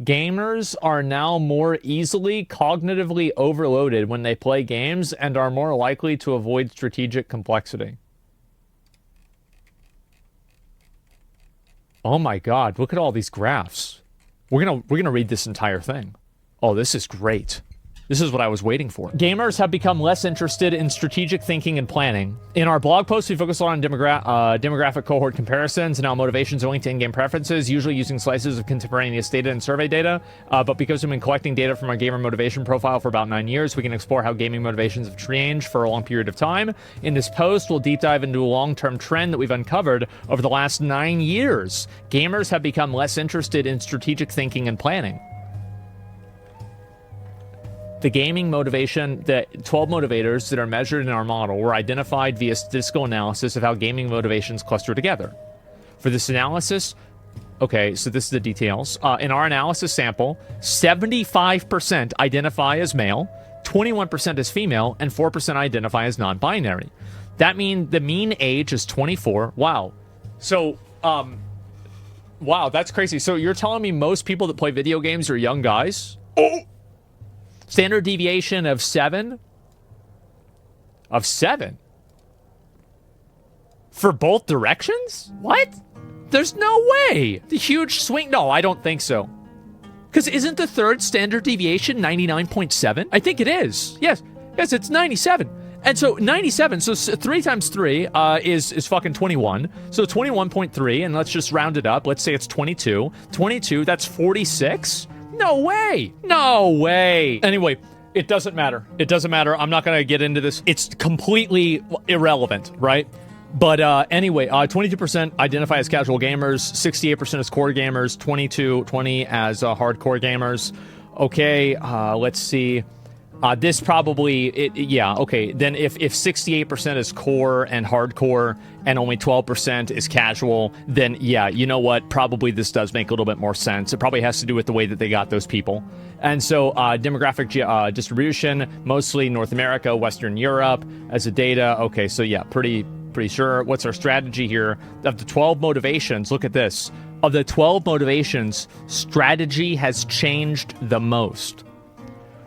Gamers are now more easily cognitively overloaded when they play games and are more likely to avoid strategic complexity. Oh my god, look at all these graphs. We're gonna read this entire thing. Oh, this is great. This is what I was waiting for. Gamers have become less interested in strategic thinking and planning. In our blog post, we focus on demographic cohort comparisons and how motivations are linked to in-game preferences, usually using slices of contemporaneous data and survey data. But because we've been collecting data from our gamer motivation profile for about 9 years, we can explore how gaming motivations have changed for a long period of time. In this post, we'll deep dive into a long-term trend that we've uncovered over the last 9 years. Gamers have become less interested in strategic thinking and planning. The gaming motivation, the 12 motivators that are measured in our model were identified via statistical analysis of how gaming motivations cluster together. For this analysis, okay, so this is the details. In our analysis sample, 75% identify as male, 21% as female, and 4% identify as non-binary. That means the mean age is 24. Wow. So, wow, that's crazy. So you're telling me most people that play video games are young guys? Oh! Standard deviation of 7? Of 7? For both directions? What? There's no way. The huge swing. No, I don't think so. Because isn't the third standard deviation 99.7? I think it is. Yes, it's 97. And so 97, so 3 times 3 is fucking 21. So 21.3, and let's just round it up. Let's say it's 22. 22, that's 46? No way! No way! Anyway, it doesn't matter. It doesn't matter. I'm not going to get into this. It's completely irrelevant, right? But anyway, 22% identify as casual gamers, 68% as core gamers, 20 as hardcore gamers. Okay, let's see. This probably, yeah, okay. Then if 68% is core and hardcore and only 12% is casual, then yeah, you know what? Probably this does make a little bit more sense. It probably has to do with the way that they got those people. And so demographic distribution, mostly North America, Western Europe as a data. Okay, so yeah, pretty sure. What's our strategy here? Of the 12 motivations, look at this. Of the 12 motivations, strategy has changed the most.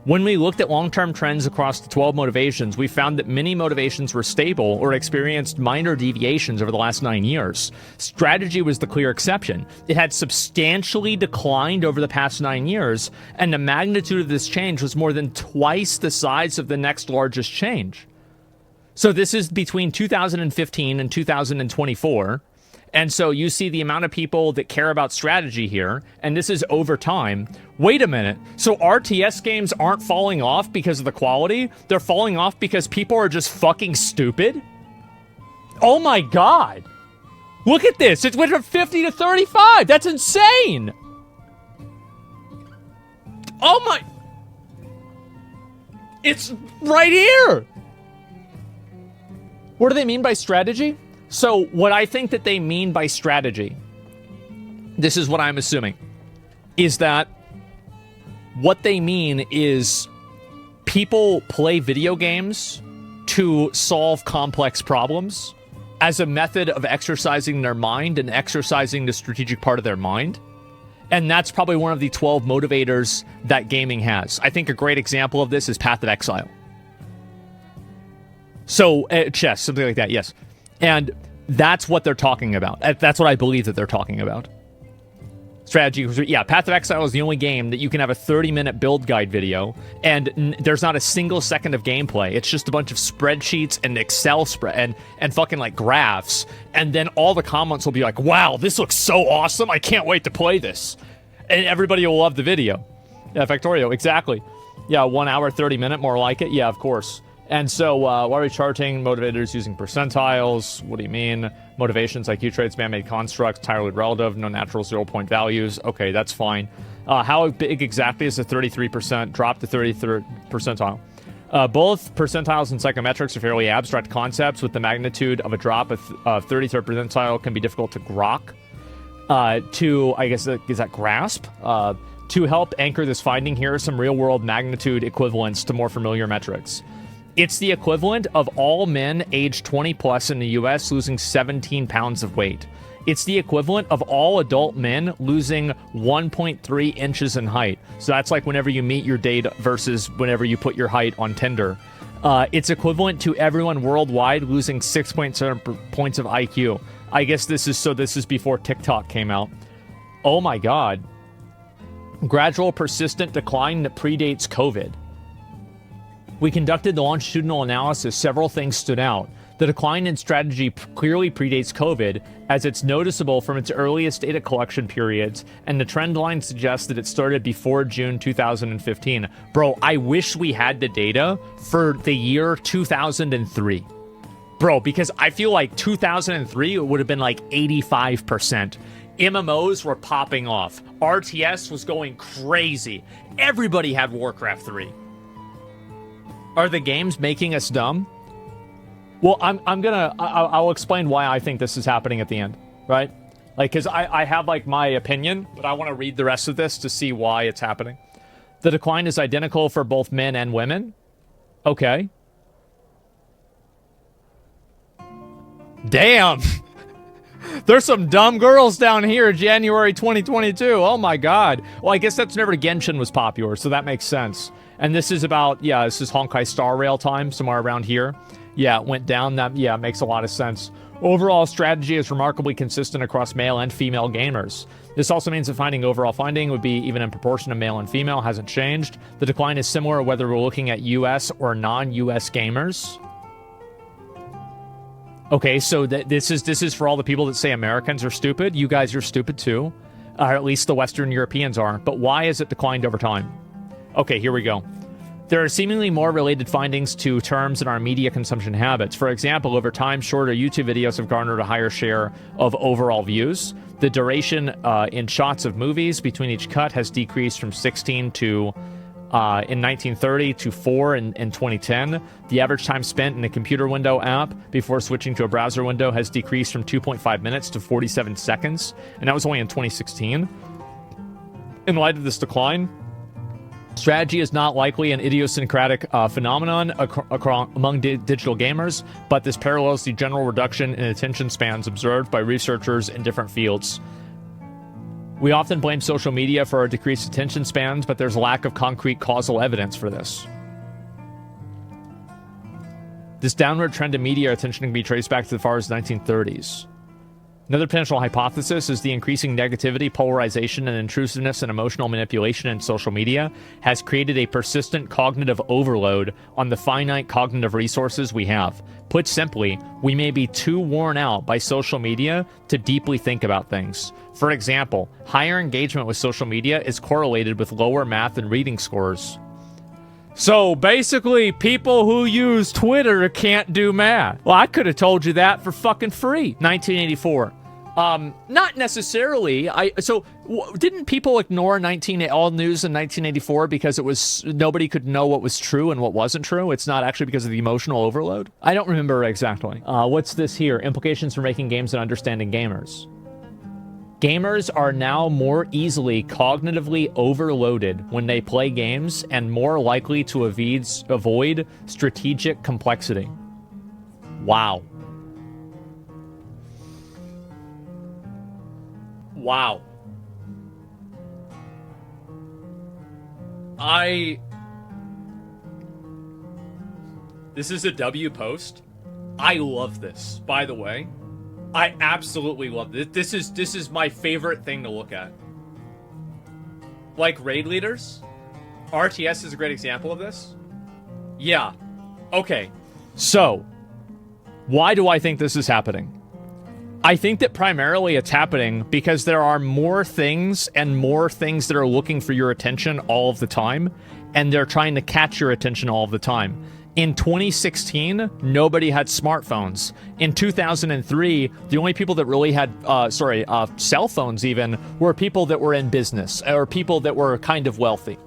When we looked at long-term trends across the 12 motivations, we found that many motivations were stable or experienced minor deviations over the last 9 years. Strategy was the clear exception. It had substantially declined over the past 9 years, and the magnitude of this change was more than twice the size of the next largest change. So this is between 2015 and 2024. And so you see the amount of people that care about strategy here, and this is over time. Wait a minute. So RTS games aren't falling off because of the quality? They're falling off because people are just fucking stupid? Oh my god. Look at this. It went from 50 to 35. That's insane. Oh my. It's right here. What do they mean by strategy? So what I think that they mean by strategy, this is what I'm assuming, is that what they mean is people play video games to solve complex problems as a method of exercising their mind and exercising the strategic part of their mind. And that's probably one of the 12 motivators that gaming has. I think a great example of this is Path of Exile. So, chess, something like that, yes. And that's what they're talking about. That's what I believe that they're talking about. Strategy, yeah, Path of Exile is the only game that you can have a 30-minute build guide video, and there's not a single second of gameplay. It's just a bunch of spreadsheets and Excel spread and fucking like graphs, and then all the comments will be like, wow, this looks so awesome, I can't wait to play this. And everybody will love the video. Yeah, Factorio, exactly. Yeah, 1 hour, 30-minute, more like it. Yeah, of course. And so, why are we charting motivators using percentiles? What do you mean? Motivations, IQ traits, man-made constructs, entirely relative, no natural 0-point values. Okay, that's fine. How big exactly is the 33% drop to 33rd percentile? Both percentiles and psychometrics are fairly abstract concepts, with the magnitude of a drop of 33rd percentile can be difficult to grok. To, I guess, is that grasp? To help anchor this finding, here are some real-world magnitude equivalents to more familiar metrics. It's the equivalent of all men aged 20 plus in the US losing 17 pounds of weight. It's the equivalent of all adult men losing 1.3 inches in height. So that's like whenever you meet your date versus whenever you put your height on Tinder. It's equivalent to everyone worldwide losing 6.7 points of IQ. I guess this is before TikTok came out. Oh my god. Gradual persistent decline that predates COVID. We conducted the longitudinal analysis. Several things stood out. The decline in strategy clearly predates COVID, as it's noticeable from its earliest data collection periods, and the trend line suggests that it started before June 2015. Bro, I wish we had the data for the year 2003. Bro, because I feel like 2003 it would have been like 85%. MMOs were popping off. RTS was going crazy. Everybody had Warcraft 3. Are the games making us dumb? Well, I'll explain why I think this is happening at the end, right? Like, because I have, like, my opinion, but I want to read the rest of this to see why it's happening. The decline is identical for both men and women. Okay. Damn! There's some dumb girls down here, January 2022. Oh my god. Well, I guess that's whenever Genshin was popular, so that makes sense. And this is about, yeah, this is Honkai Star Rail time, somewhere around here. Yeah, it went down. That, yeah, it makes a lot of sense. Overall strategy is remarkably consistent across male and female gamers. This also means that overall finding would be even in proportion to male and female hasn't changed. The decline is similar whether we're looking at US or non-US gamers. Okay, so this is for all the people that say Americans are stupid. You guys are stupid too. Or at least the Western Europeans are. But why has it declined over time? Okay, here we go. There are seemingly more related findings to terms in our media consumption habits. For example, over time, shorter YouTube videos have garnered a higher share of overall views. The duration in shots of movies between each cut has decreased from 16 to in 1930 to 4 in 2010. The average time spent in a computer window app before switching to a browser window has decreased from 2.5 minutes to 47 seconds, and that was only in 2016. In light of this decline, strategy is not likely an idiosyncratic phenomenon among digital gamers, but this parallels the general reduction in attention spans observed by researchers in different fields. We often blame social media for our decreased attention spans, but there's a lack of concrete causal evidence for this. This downward trend in media attention can be traced back to as far as the 1930s. Another potential hypothesis is the increasing negativity, polarization, and intrusiveness and emotional manipulation in social media has created a persistent cognitive overload on the finite cognitive resources we have. Put simply, we may be too worn out by social media to deeply think about things. For example, higher engagement with social media is correlated with lower math and reading scores. So basically, people who use Twitter can't do math. Well, I could have told you that for fucking free. 1984. Not necessarily. Didn't people ignore all news in 1984 because it was nobody could know what was true and what wasn't true? It's not actually because of the emotional overload? I don't remember exactly. What's this here? Implications for making games and understanding gamers. Gamers are now more easily cognitively overloaded when they play games and more likely to avoid strategic complexity. Wow. Wow. This is a W post. I love this, by the way. I absolutely love this. This is my favorite thing to look at. Like raid leaders? RTS is a great example of this. Yeah. Okay. So, why do I think this is happening? I think that primarily it's happening because there are more things that are looking for your attention all of the time, and they're trying to catch your attention all of the time. In 2016, nobody had smartphones. In 2003, the only people that really had, cell phones even, were people that were in business, or people that were kind of wealthy.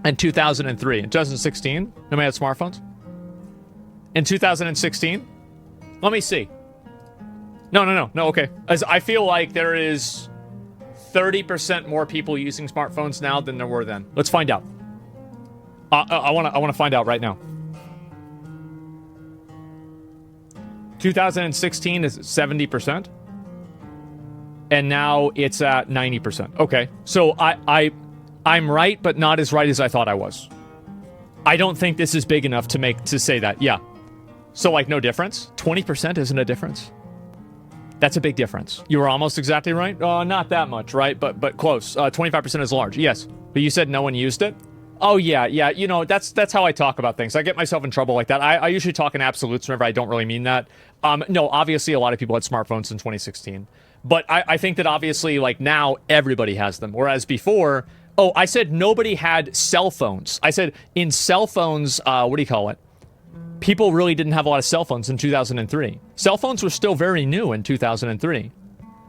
In 2003. In 2016, nobody had smartphones? In 2016? Let me see. No, okay. As I feel like there is 30% more people using smartphones now than there were then. Let's find out. I want to find out right now. 2016 is 70%. and now it's at 90%. Okay, so I'm right, but not as right as I thought I was. I don't think this is big enough to say that. Yeah. So like no difference? 20% isn't a difference. That's a big difference. You were almost exactly right. Not that much, right? But close. 25% is large. Yes. But you said no one used it? Oh yeah. You know, that's how I talk about things. I get myself in trouble like that. I usually talk in absolutes whenever I don't really mean that. No, obviously a lot of people had smartphones in 2016. But I think that obviously like now everybody has them. Whereas before, I said nobody had cell phones. I said in cell phones, what do you call it? People really didn't have a lot of cell phones in 2003. Cell phones were still very new in 2003.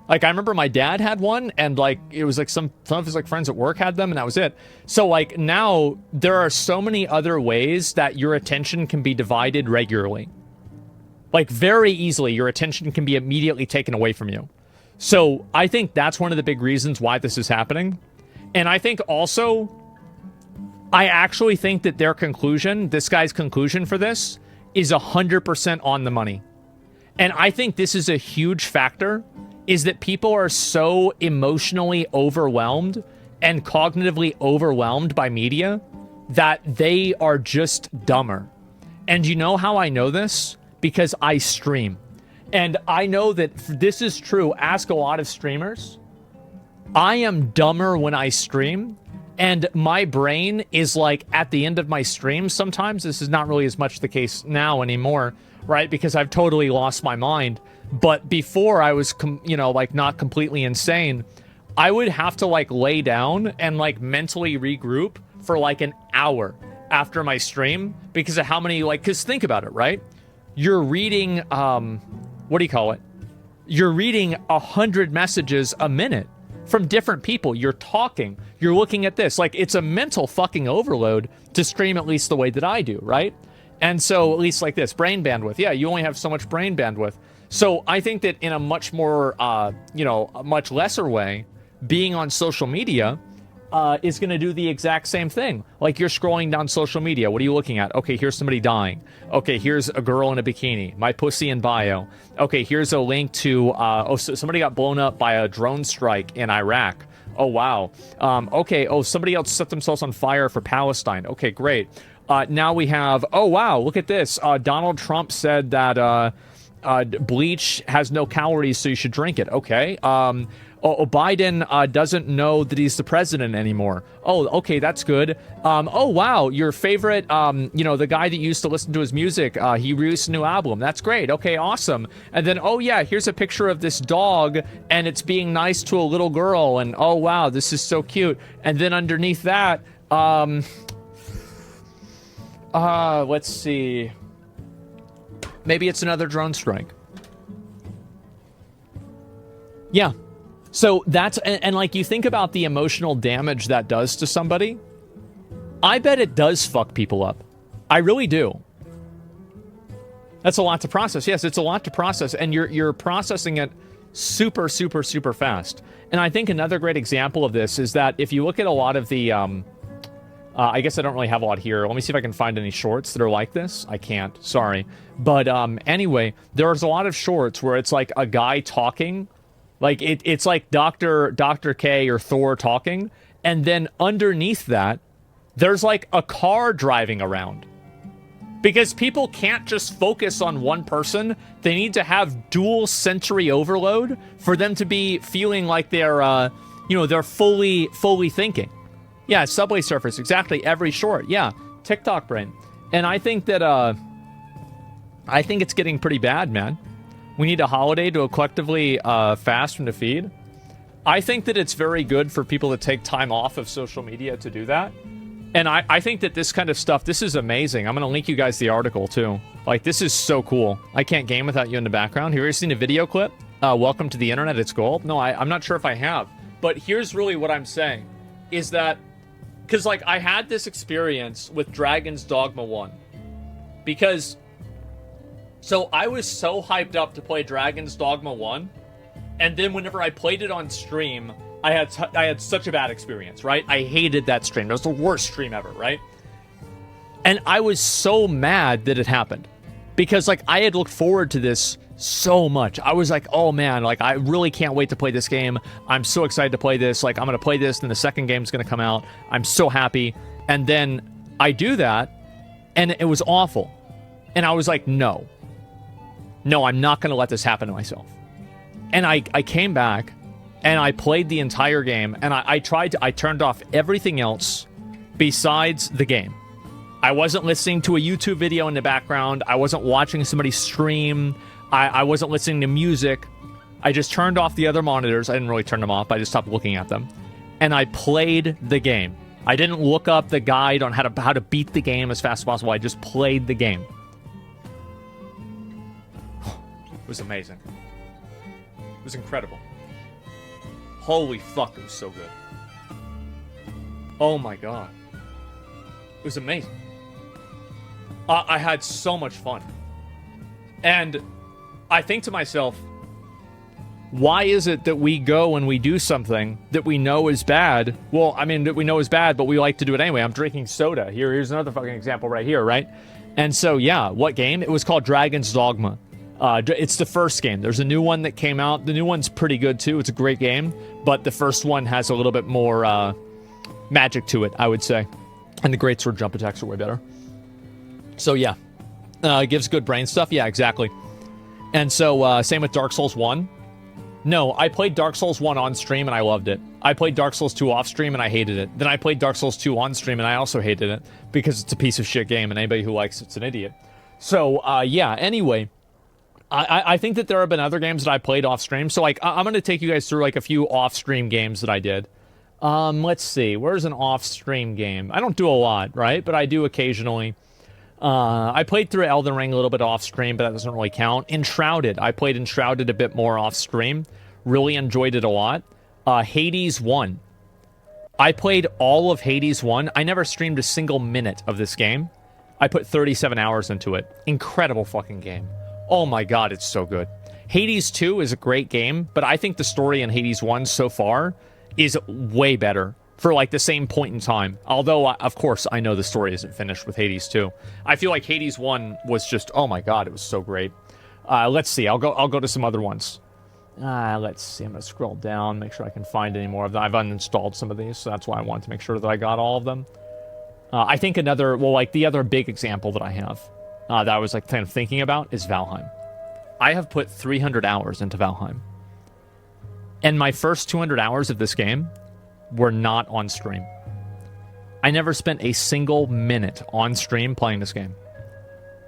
Like, I remember my dad had one, and, like, it was, like, some of his, like, friends at work had them, and that was it. So, like, now, there are so many other ways that your attention can be divided regularly. Like, very easily, your attention can be immediately taken away from you. So, I think that's one of the big reasons why this is happening. And I think also, I actually think that their conclusion, this guy's conclusion for this, is 100% on the money. And I think this is a huge factor, is that people are so emotionally overwhelmed and cognitively overwhelmed by media that they are just dumber. And you know how I know this? Because I stream. And I know that this is true. Ask a lot of streamers. I am dumber when I stream. And my brain is like at the end of my stream sometimes. This is not really as much the case now anymore, right? Because I've totally lost my mind. But before I was, like not completely insane, I would have to like lay down and like mentally regroup for like an hour after my stream because of how many, like, because think about it, right? You're reading, what do you call it? You're reading 100 messages a minute from different people. You're talking, you're looking at this. Like, it's a mental fucking overload to stream, at least the way that I do, right? And so, at least like this, brain bandwidth. Yeah, you only have so much brain bandwidth. So I think that in a much more, a much lesser way, being on social media is going to do the exact same thing. Like, you're scrolling down social media. What are you looking at? Okay, here's somebody dying. Okay, here's a girl in a bikini. My pussy in bio. Okay, here's a link to, so somebody got blown up by a drone strike in Iraq. Oh, wow. Okay, somebody else set themselves on fire for Palestine. Okay, great. Now we have, oh, wow, look at this. Donald Trump said that bleach has no calories, so you should drink it. Okay. Biden doesn't know that he's the president anymore. Oh, okay, that's good. Oh, wow, your favorite, the guy that used to listen to his music, he released a new album. That's great. Okay, awesome. And then, oh, yeah, here's a picture of this dog, and it's being nice to a little girl, and oh, wow, this is so cute. And then underneath that, let's see. Maybe it's another drone strike. Yeah. So that's, and like you think about the emotional damage that does to somebody, I bet it does fuck people up. I really do. That's a lot to process. Yes, it's a lot to process, and you're processing it super, super, super fast. And I think another great example of this is that if you look at a lot of the, I guess I don't really have a lot here. Let me see if I can find any shorts that are like this. I can't. Sorry. But anyway, there's a lot of shorts where it's like a guy talking. Like, it's like Dr. K or Thor talking. And then underneath that, there's like a car driving around. Because people can't just focus on one person. They need to have dual sensory overload for them to be feeling like they're, they're fully thinking. Yeah, Subway Surfers, exactly. Every short, yeah. TikTok brain. And I think that, I think it's getting pretty bad, man. We need a holiday to collectively fast from the feed. I think that it's very good for people to take time off of social media to do that. And I think that this kind of stuff, this is amazing. I'm going to link you guys the article, too. Like, this is so cool. I can't game without you in the background. Have you ever seen a video clip? Welcome to the internet, it's gold. No, I'm not sure if I have. But here's really what I'm saying. Is that... Because, like, I had this experience with Dragon's Dogma 1. Because... So, I was so hyped up to play Dragon's Dogma 1. And then whenever I played it on stream, I had such a bad experience, right? I hated that stream. It was the worst stream ever, right? And I was so mad that it happened. Because, like, I had looked forward to this so much. I was like, oh man, like I really can't wait to play this game. I'm so excited to play this. Like I'm going to play this and the second game's going to come out. I'm so happy. And then I do that and it was awful. And I was like, no, I'm not going to let this happen to myself. And I came back and I played the entire game and I turned off everything else besides the game. I wasn't listening to a YouTube video in the background. I wasn't watching somebody stream. I wasn't listening to music. I just turned off the other monitors. I didn't really turn them off. I just stopped looking at them. And I played the game. I didn't look up the guide on how to beat the game as fast as possible. I just played the game. It was amazing. It was incredible. Holy fuck, it was so good. Oh my god. It was amazing. I had so much fun. And I think to myself, why is it that we go and we do something that we know is bad? Well, I mean, that we know is bad, but we like to do it anyway. I'm drinking soda. Here's another fucking example right here, right? And so, yeah, what game? It was called Dragon's Dogma. It's the first game. There's a new one that came out. The new one's pretty good, too. It's a great game. But the first one has a little bit more magic to it, I would say. And the great sword jump attacks are way better. So, yeah. It gives good brain stuff. Yeah, exactly. And so, same with Dark Souls 1. No, I played Dark Souls 1 on stream and I loved it. I played Dark Souls 2 off stream and I hated it. Then I played Dark Souls 2 on stream and I also hated it because it's a piece of shit game and anybody who likes it's an idiot. So, yeah, anyway, I think that there have been other games that I played off stream. So, like, I'm going to take you guys through, like, a few off stream games that I did. Let's see. Where's an off stream game? I don't do a lot, right? But I do occasionally. I played through Elden Ring a little bit off stream, but that doesn't really count. Enshrouded. I played Enshrouded a bit more off stream. Really enjoyed it a lot. Hades 1. I played all of Hades 1. I never streamed a single minute of this game. I put 37 hours into it. Incredible fucking game. Oh my god, it's so good. Hades 2 is a great game, but I think the story in Hades 1 so far is way better for, like, the same point in time. Although, of course, I know the story isn't finished with Hades 2. I feel like Hades 1 was just, oh my god, it was so great. Let's see, I'll go to some other ones. Let's see, I'm going to scroll down, make sure I can find any more of them. I've uninstalled some of these, so that's why I wanted to make sure that I got all of them. I think another, well, like, the other big example that I have, that I was, like, kind of thinking about is Valheim. I have put 300 hours into Valheim. And my first 200 hours of this game were not on stream. I never spent a single minute on stream playing this game.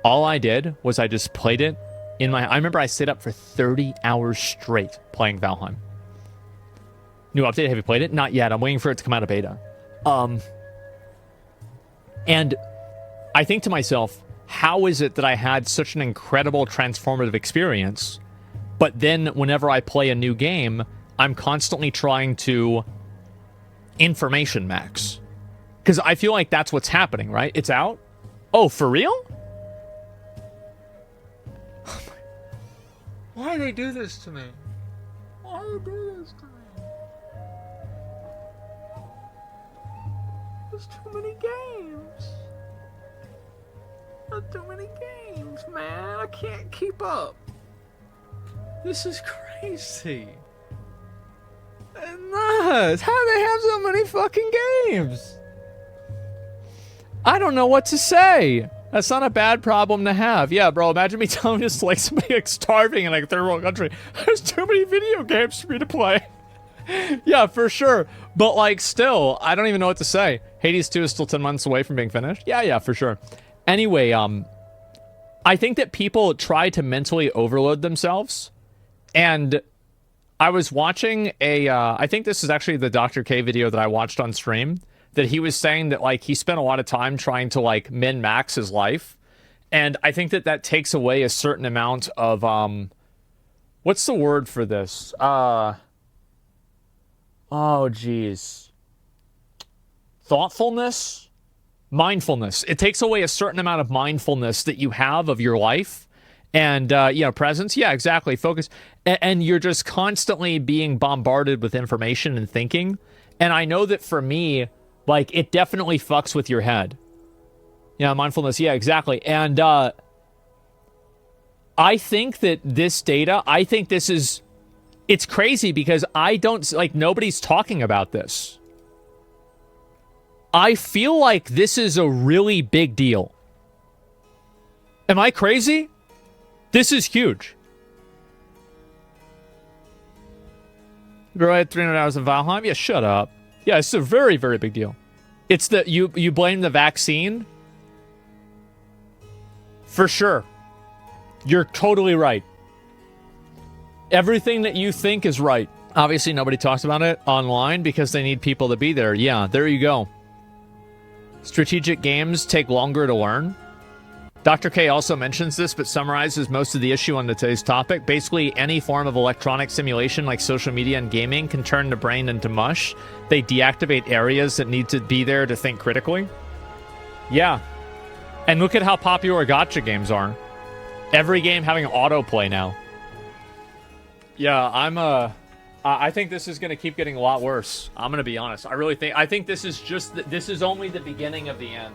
All I did was I just played it in my... I remember I stayed up for 30 hours straight playing Valheim. New update, have you played it? Not yet. I'm waiting for it to come out of beta. And I think to myself, how is it that I had such an incredible transformative experience, but then whenever I play a new game, I'm constantly trying to information max? Because I feel like that's what's happening, right? It's out? Oh, for real? Why do they do this to me? Why do they do this to me? There's too many games. There's too many games, man. I can't keep up. This is crazy. Nuts. How do they have so many fucking games? I don't know what to say. That's not a bad problem to have. Yeah, bro, imagine me telling just like somebody like starving in like a third world country. There's too many video games for me to play. Yeah, for sure. But like still, I don't even know what to say. Hades 2 is still 10 months away from being finished. Yeah, for sure. Anyway, I think that people try to mentally overload themselves. And I was watching a, I think this is actually the Dr. K video that I watched on stream, that he was saying that, like, he spent a lot of time trying to, like, min-max his life. And I think that that takes away a certain amount of, what's the word for this? Oh, geez. Thoughtfulness? Mindfulness. It takes away a certain amount of mindfulness that you have of your life. And, presence. Yeah, exactly. Focus. And you're just constantly being bombarded with information and thinking. And I know that for me, like, it definitely fucks with your head. Yeah, mindfulness. Yeah, exactly. And, I think that this data, I think this is, it's crazy because I don't, like, nobody's talking about this. I feel like this is a really big deal. Am I crazy? This is huge. Bro, I had 300 hours in Valheim? Yeah, shut up. Yeah, it's a very, very big deal. It's the, you blame the vaccine? For sure. You're totally right. Everything that you think is right. Obviously, nobody talks about it online because they need people to be there. Yeah, there you go. Strategic games take longer to learn. Dr. K also mentions this, but summarizes most of the issue on today's topic. Basically, any form of electronic simulation like social media and gaming can turn the brain into mush. They deactivate areas that need to be there to think critically. Yeah. And look at how popular gacha games are. Every game having autoplay now. Yeah, I think this is going to keep getting a lot worse. I'm going to be honest. I think this is only the beginning of the end.